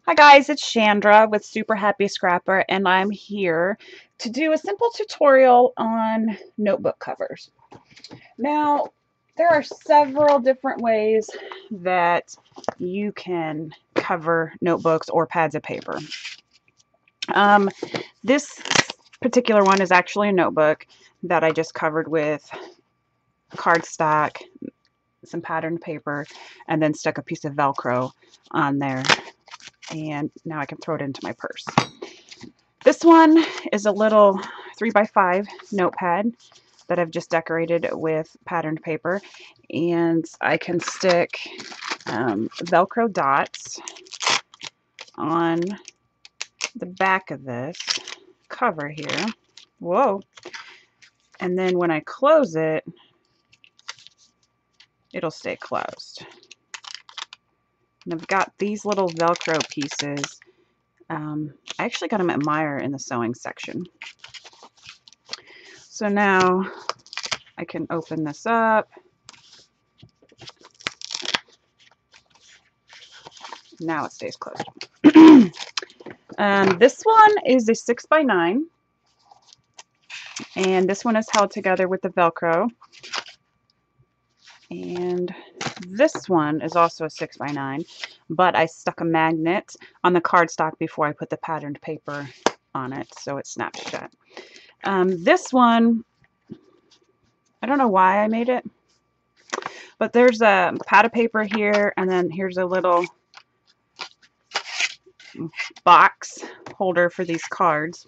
Hi guys, it's Chandra with Super Happy Scrapper, and I'm here to do a simple tutorial on notebook covers. Now, there are several different ways that you can cover notebooks or pads of paper. This particular one is actually a notebook that I just covered with cardstock, some patterned paper, and then stuck a piece of Velcro on there. And now I can throw it into my purse. This one is a little 3x5 notepad that I've just decorated with patterned paper, and I can stick Velcro dots on the back of this cover here. Whoa! And then when I close it, it'll stay closed. And I've got these little Velcro pieces. I actually got them at Meijer in the sewing section. So now I can open this up. Now it stays closed. This one is a 6x9. And this one is held together with the Velcro. And this one is also a 6x9, but I stuck a magnet on the cardstock before I put the patterned paper on it, so it snaps shut. This one, I don't know why I made it, but there's a pad of paper here, and then here's a little box holder for these cards,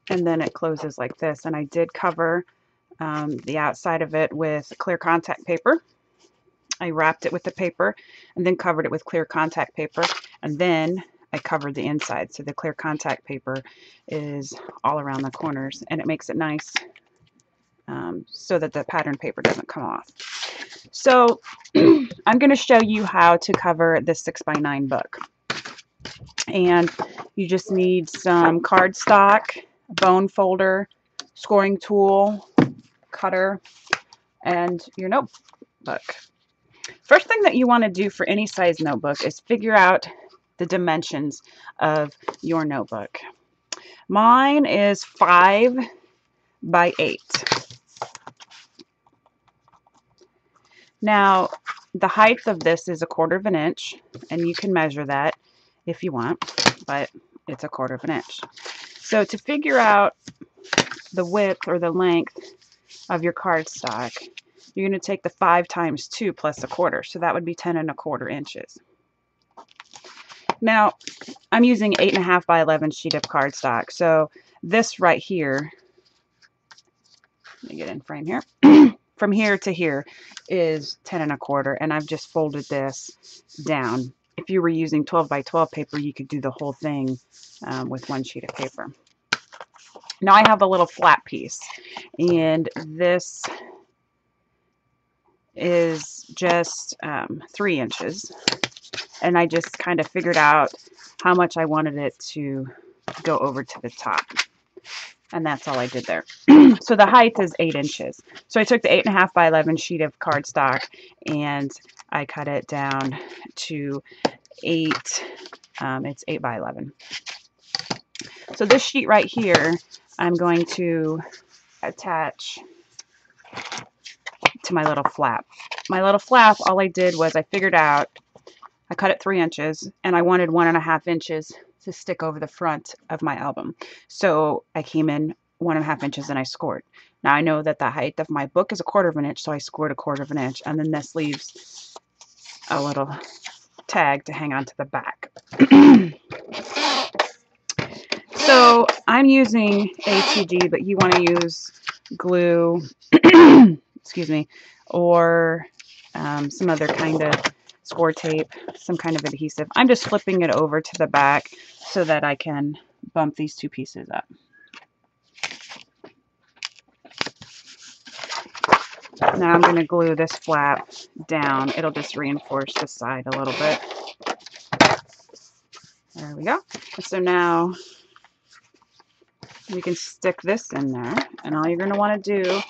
and then it closes like this. And I did cover the outside of it with clear contact paper. I wrapped it with the paper and then covered it with clear contact paper, and then I covered the inside, so the clear contact paper is all around the corners, and it makes it nice so that the pattern paper doesn't come off. So I'm going to show you how to cover this 6x9 book, and you just need some cardstock, a bone folder, scoring tool, cutter, and your notebook. First thing that you want to do for any size notebook is figure out the dimensions of your notebook. Mine is 5 by 8. Now, the height of this is 1/4 inch, and you can measure that if you want, but it's 1/4 inch. So to figure out the width or the length of your cardstock, you're going to take the 5 times 2 plus 1/4, so that would be 10 1/4 inches. Now, I'm using 8.5 by 11 sheet of cardstock, so this right here, let me get in frame here, from here to here is 10 1/4, and I've just folded this down. If you were using 12 by 12 paper, you could do the whole thing with one sheet of paper. Now I have a little flat piece, and this is just 3 inches, and I just kind of figured out how much I wanted it to go over to the top, and that's all I did there. So the height is 8 inches. So I took the 8.5 by 11 sheet of cardstock and I cut it down to 8. It's 8 by 11. So this sheet right here, I'm going to attach to my little flap. My little flap, all I did was I figured out, I cut it 3 inches, and I wanted 1.5 inches to stick over the front of my album. So I came in 1.5 inches and I scored. Now I know that the height of my book is 1/4 inch, so I scored 1/4 inch, and then this leaves a little tag to hang onto the back. So I'm using ATG, but you want to use glue, excuse me, or some other kind of score tape, some kind of adhesive. I'm just flipping it over to the back so that I can bump these two pieces up. Now I'm going to glue this flap down. It'll just reinforce the side a little bit. There we go. So now we can stick this in there, and all you're going to want to do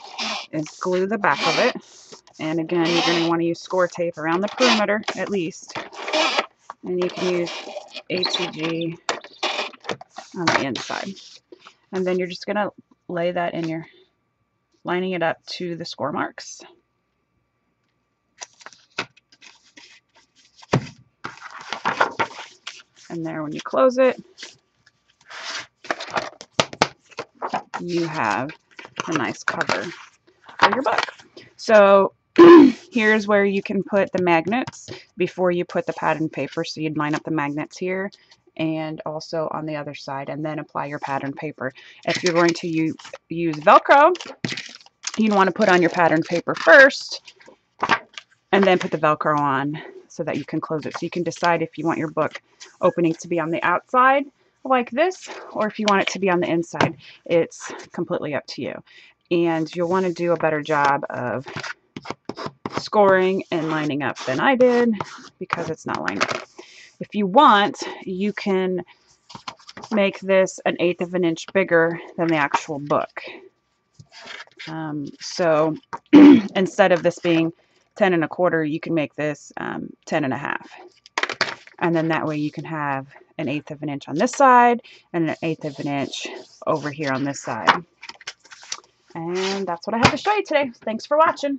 is glue the back of it. And again, you're going to want to use score tape around the perimeter at least. And you can use ATG on the inside. And then you're just going to lay that in your, lining it up to the score marks. And there, when you close it, you have a nice cover for your book. So here's where you can put the magnets before you put the pattern paper. So you'd line up the magnets here and also on the other side, and then apply your pattern paper. If you're going to use Velcro, you'd want to put on your pattern paper first and then put the Velcro on so that you can close it. So you can decide if you want your book opening to be on the outside like this, or if you want it to be on the inside. It's completely up to you. And you'll want to do a better job of scoring and lining up than I did, because it's not lined up. If you want, you can make this 1/8 of an inch bigger than the actual book. So instead of this being 10 1/4, you can make this 10 1/2. And then that way you can have 1/8 of an inch on this side and 1/8 of an inch over here on this side. And that's what I have to show you today. Thanks for watching.